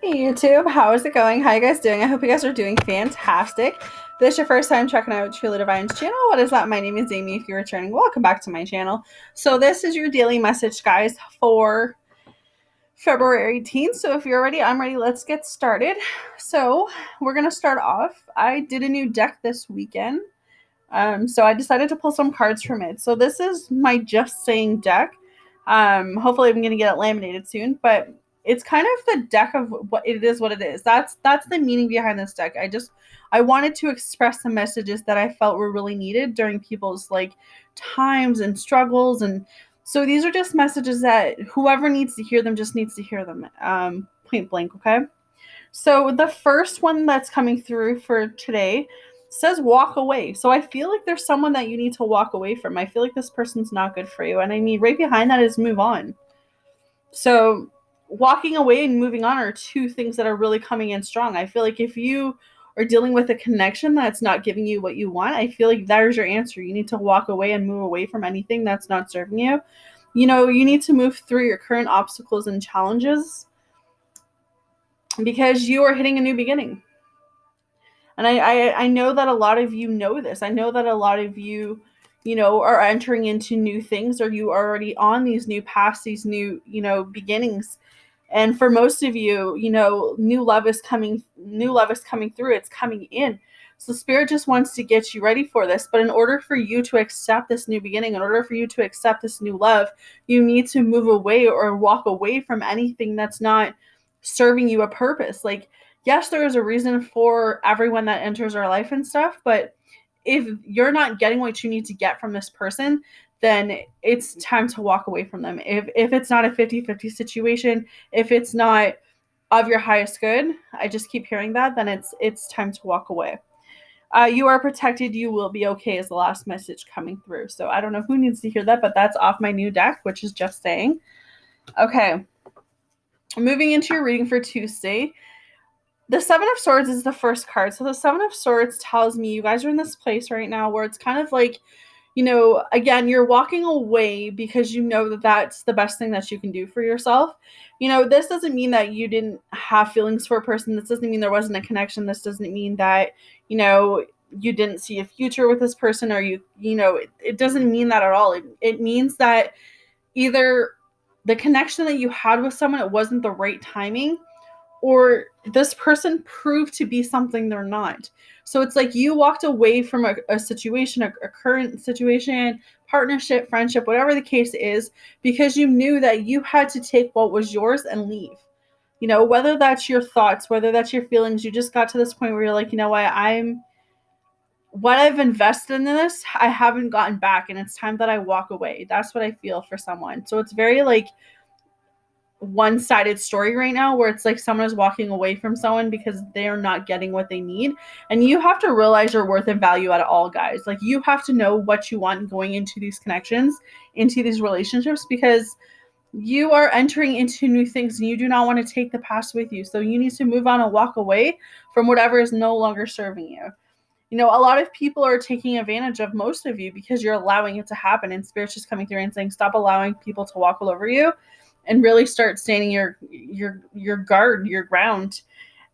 Hey YouTube, how is it going? How you guys doing? I hope you guys are doing fantastic. If this is your first time checking out Truly Divine's channel, what is up? My name is Amy. If you're returning, welcome back to my channel. So this is your daily message, guys, for February 18th. So if you're ready, I'm ready. Let's get started. So we're going to start off. I did a new deck this weekend. So I decided to pull some cards from it. So this is my Just Saying deck. Hopefully I'm going to get it laminated soon, but it's kind of the deck of what it is, what it is. That's the meaning behind this deck. I wanted to express the messages that I felt were really needed during people's like times and struggles. And so these are just messages that whoever needs to hear them just needs to hear them. Point blank. Okay. So the first one that's coming through for today says walk away. So I feel like there's someone that you need to walk away from. I feel like this person's not good for you. And I mean, right behind that is move on. So walking away and moving on are two things that are really coming in strong. I feel like if you are dealing with a connection that's not giving you what you want, I feel like there's your answer. You need to walk away and move away from anything that's not serving you. You need to move through your current obstacles and challenges because you are hitting a new beginning. And I know that a lot of you know this. I know that a lot of you, are entering into new things, or you are already on these new paths, these new, beginnings. And for most of you, new love is coming through. It's coming in. So Spirit just wants to get you ready for this. But in order for you to accept this new beginning, in order for you to accept this new love, you need to move away or walk away from anything that's not serving you a purpose. Like, yes, there is a reason for everyone that enters our life and stuff, but if you're not getting what you need to get from this person, then it's time to walk away from them. If it's not a 50-50 situation, if it's not of your highest good, I just keep hearing that, then it's time to walk away. You are protected. You will be okay is the last message coming through. So I don't know who needs to hear that, but that's off my new deck, which is Just Saying. Okay. Moving into your reading for Tuesday. The Seven of Swords is the first card. So the Seven of Swords tells me you guys are in this place right now where it's kind of like, again, you're walking away because you know that that's the best thing that you can do for yourself. This doesn't mean that you didn't have feelings for a person. This doesn't mean there wasn't a connection. This doesn't mean that, you didn't see a future with this person, or it doesn't mean that at all. It means that either the connection that you had with someone, it wasn't the right timing, or this person proved to be something they're not. So it's like you walked away from a situation, a current situation, partnership, friendship, whatever the case is, because you knew that you had to take what was yours and leave. Whether that's your thoughts, whether that's your feelings, you just got to this point where you're like, what I've invested in this, I haven't gotten back, and it's time that I walk away. That's what I feel for someone. So it's very like one-sided story right now, where it's like someone is walking away from someone because they're not getting what they need. And you have to realize your worth and value at all, guys. Like, you have to know what you want going into these connections, into these relationships, because you are entering into new things and you do not want to take the past with you. So you need to move on and walk away from whatever is no longer serving you. A lot of people are taking advantage of most of you because you're allowing it to happen, and Spirit's just coming through and saying, stop allowing people to walk all over you and really start standing your guard, your ground,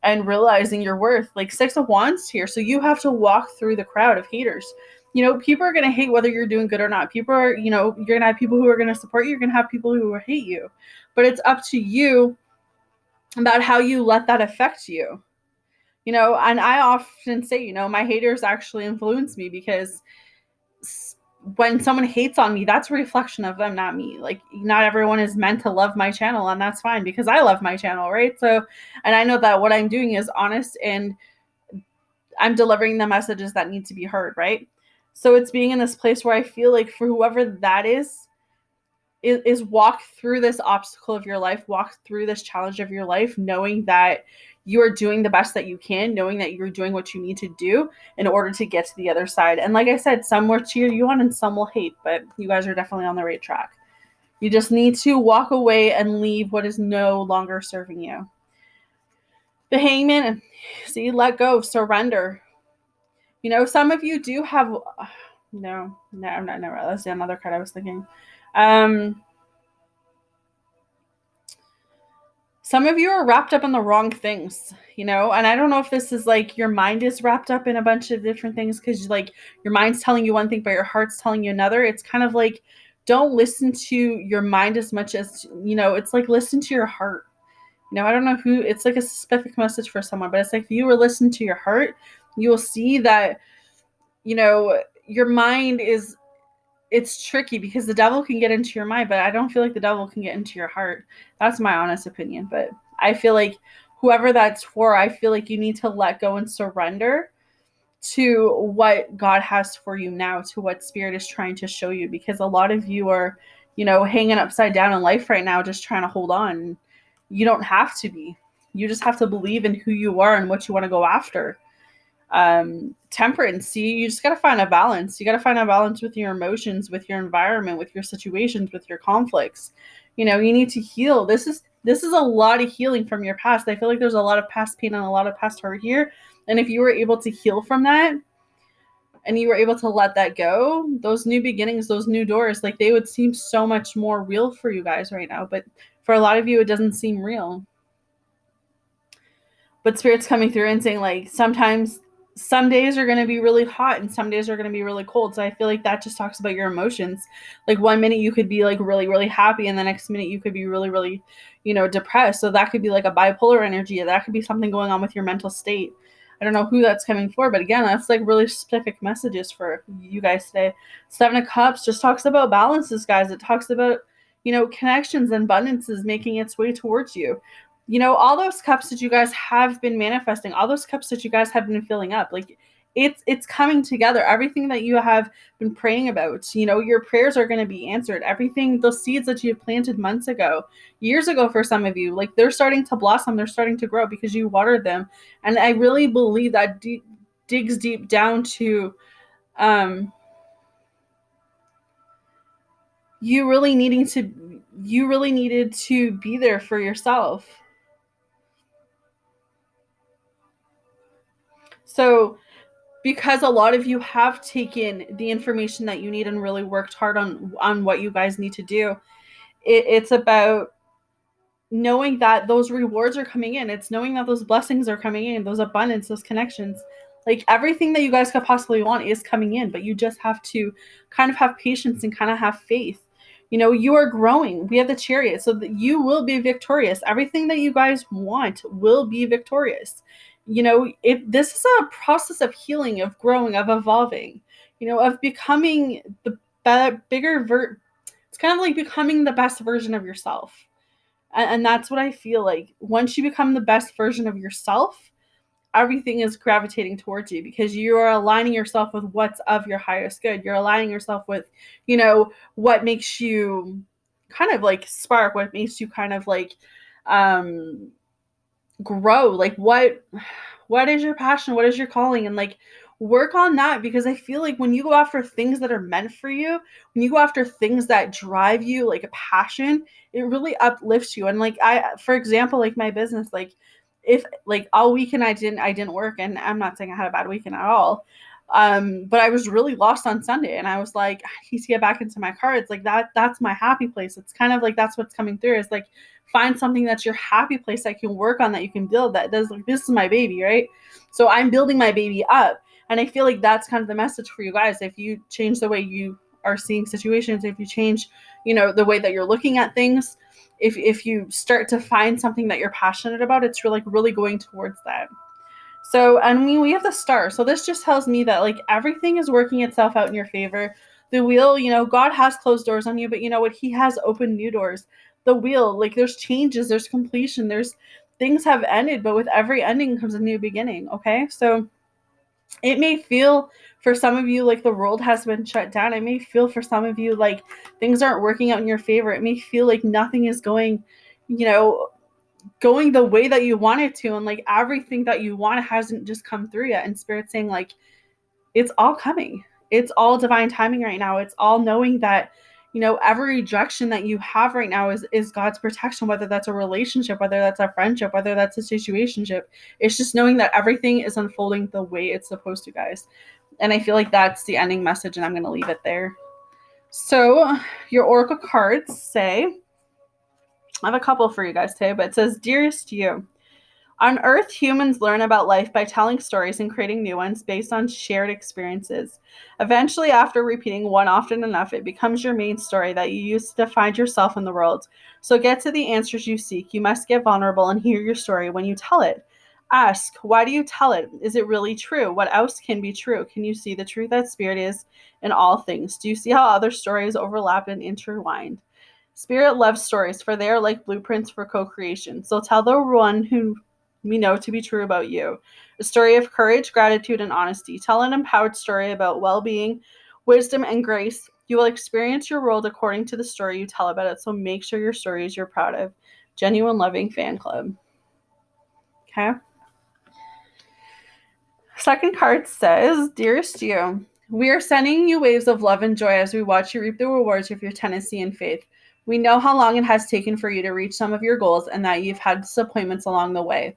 and realizing your worth. Like, Six of Wands here. So you have to walk through the crowd of haters. People are going to hate whether you're doing good or not. People are, you're going to have people who are going to support you. You're going to have people who will hate you. But it's up to you about how you let that affect you. And I often say, my haters actually influence me, because when someone hates on me, that's a reflection of them, not me. Like, not everyone is meant to love my channel, and that's fine, because I love my channel, right? So, and I know that what I'm doing is honest, and I'm delivering the messages that need to be heard, right? So it's being in this place where I feel like for whoever that is walk through this obstacle of your life, walk through this challenge of your life, knowing that you are doing the best that you can, knowing that you're doing what you need to do in order to get to the other side. And like I said, some will cheer you on and some will hate, but you guys are definitely on the right track. You just need to walk away and leave what is no longer serving you. The Hangman, see, let go, surrender. Some of you do have, no, that's another card I was thinking. Some some of you are wrapped up in the wrong things, and I don't know if this is like your mind is wrapped up in a bunch of different things because like your mind's telling you one thing, but your heart's telling you another. It's kind of like, don't listen to your mind as much as, it's like listen to your heart. I don't know who, it's like a specific message for someone, but it's like if you were listening to your heart, you will see that, your mind it's tricky because the devil can get into your mind, but I don't feel like the devil can get into your heart. That's my honest opinion. But I feel like whoever that's for, I feel like you need to let go and surrender to what God has for you now, to what Spirit is trying to show you, because a lot of you are, hanging upside down in life right now, just trying to hold on. You don't have to be. You just have to believe in who you are and what you want to go after. Temperance, you just got to find a balance. You got to find a balance with your emotions, with your environment, with your situations, with your conflicts. You need to heal. This is a lot of healing from your past. I feel like there's a lot of past pain and a lot of past hurt here. And if you were able to heal from that and you were able to let that go, those new beginnings, those new doors, like they would seem so much more real for you guys right now. But for a lot of you, it doesn't seem real. But Spirit's coming through and saying, like, sometimes some days are going to be really hot and some days are going to be really cold. So I feel like that just talks about your emotions. Like one minute you could be like really, really happy, and the next minute you could be really, really, depressed. So that could be like a bipolar energy. That could be something going on with your mental state. I don't know who that's coming for, but again, that's like really specific messages for you guys today. 7 of Cups just talks about balances, guys. It talks about, connections and abundances making its way towards you. All those cups that you guys have been manifesting, all those cups that you guys have been filling up, like it's coming together. Everything that you have been praying about, your prayers are going to be answered. Everything, those seeds that you planted months ago, years ago for some of you, like they're starting to blossom, they're starting to grow because you watered them. And I really believe that digs deep down to you really needed to be there for yourself. So because a lot of you have taken the information that you need and really worked hard on what you guys need to do, it's about knowing that those rewards are coming in. It's knowing that those blessings are coming in, those abundance, those connections. Like everything that you guys could possibly want is coming in, but you just have to kind of have patience and kind of have faith. You are growing. We have the Chariot, so that you will be victorious. Everything that you guys want will be victorious. This is a process of healing, of growing, of evolving, of becoming the bigger it's kind of like becoming the best version of yourself. And that's what I feel like. Once you become the best version of yourself, everything is gravitating towards you because you are aligning yourself with what's of your highest good. You're aligning yourself with, what makes you kind of like spark, what makes you kind of like grow. Like what is your passion? What is your calling? And like work on that, because I feel like when you go after things that are meant for you, when you go after things that drive you, like a passion, it really uplifts you. And like for example, like my business, like if like all weekend I didn't work, and I'm not saying I had a bad weekend at all. But I was really lost on Sunday, and I was like, I need to get back into my cards. Like that's my happy place. It's kind of like that's what's coming through. It's like find something that's your happy place that you can work on, that you can build. That does, like, this is my baby, right? So I'm building my baby up, and I feel like that's kind of the message for you guys. If you change the way you are seeing situations, if you change, the way that you're looking at things, if you start to find something that you're passionate about, it's really going towards that. So, I mean, we have the Star. So this just tells me that like everything is working itself out in your favor. The Wheel, God has closed doors on you, but you know what? He has opened new doors. The Wheel, like there's changes, there's completion, there's things have ended, but with every ending comes a new beginning. Okay. So it may feel for some of you like the world has been shut down. It may feel for some of you like things aren't working out in your favor. It may feel like nothing is going, going the way that you want it to, and like everything that you want hasn't just come through yet. And Spirit's saying like it's all coming. It's all divine timing right now. It's all knowing that every rejection that you have right now is God's protection, whether that's a relationship, whether that's a friendship, whether that's a situationship. It's just knowing that everything is unfolding the way it's supposed to, guys. And I feel like that's the ending message, and I'm going to leave it there. So your oracle cards say, I have a couple for you guys today, but it says, Dearest you, on Earth, humans learn about life by telling stories and creating new ones based on shared experiences. Eventually, after repeating one often enough, it becomes your main story that you use to define yourself in the world. So get to the answers you seek. You must get vulnerable and hear your story when you tell it. Ask, why do you tell it? Is it really true? What else can be true? Can you see the truth that spirit is in all things? Do you see how other stories overlap and intertwined? Spirit loves stories, for they are like blueprints for co-creation. So tell the one who we know to be true about you. A story of courage, gratitude, and honesty. Tell an empowered story about well-being, wisdom, and grace. You will experience your world according to the story you tell about it, so make sure your stories you're proud of. Genuine Loving Fan Club. Okay? Second card says, Dearest you, we are sending you waves of love and joy as we watch you reap the rewards of your tenacity and faith. We know how long it has taken for you to reach some of your goals and that you've had disappointments along the way.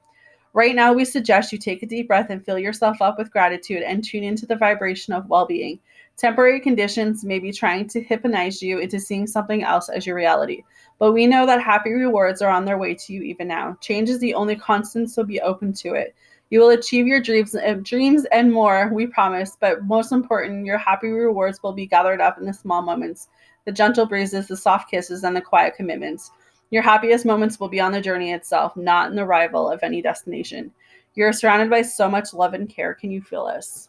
Right now, we suggest you take a deep breath and fill yourself up with gratitude and tune into the vibration of well-being. Temporary conditions may be trying to hypnotize you into seeing something else as your reality, but we know that happy rewards are on their way to you even now. Change is the only constant, so be open to it. You will achieve your dreams and more, we promise, but most important, your happy rewards will be gathered up in the small moments, the gentle breezes, the soft kisses, and the quiet commitments. Your happiest moments will be on the journey itself, not in the arrival of any destination. You're surrounded by so much love and care. Can you feel this?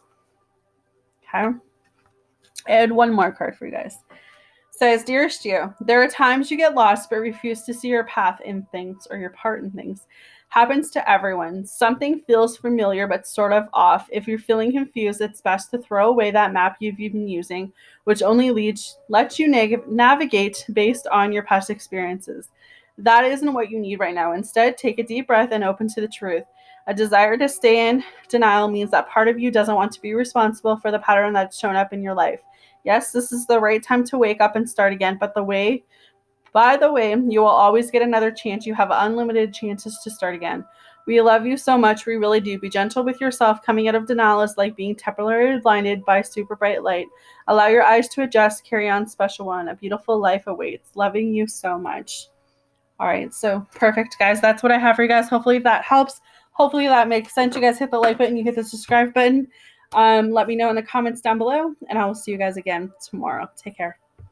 Okay. I had one more card for you guys. It says, Dearest you, there are times you get lost but refuse to see your path in things or your part in things. Happens to everyone. Something feels familiar but sort of off. If you're feeling confused, it's best to throw away that map you've been using, which only lets you navigate based on your past experiences. That isn't what you need right now. Instead, take a deep breath and open to the truth. A desire to stay in denial means that part of you doesn't want to be responsible for the pattern that's shown up in your life. Yes, this is the right time to wake up and start again, but by the way, you will always get another chance. You have unlimited chances to start again. We love you so much. We really do. Be gentle with yourself. Coming out of denial is like being temporarily blinded by super bright light. Allow your eyes to adjust. Carry on, special one. A beautiful life awaits. Loving you so much. All right, so perfect, guys. That's what I have for you guys. Hopefully that helps. Hopefully that makes sense. You guys hit the like button. You hit the subscribe button. Let me know in the comments down below, and I will see you guys again tomorrow. Take care.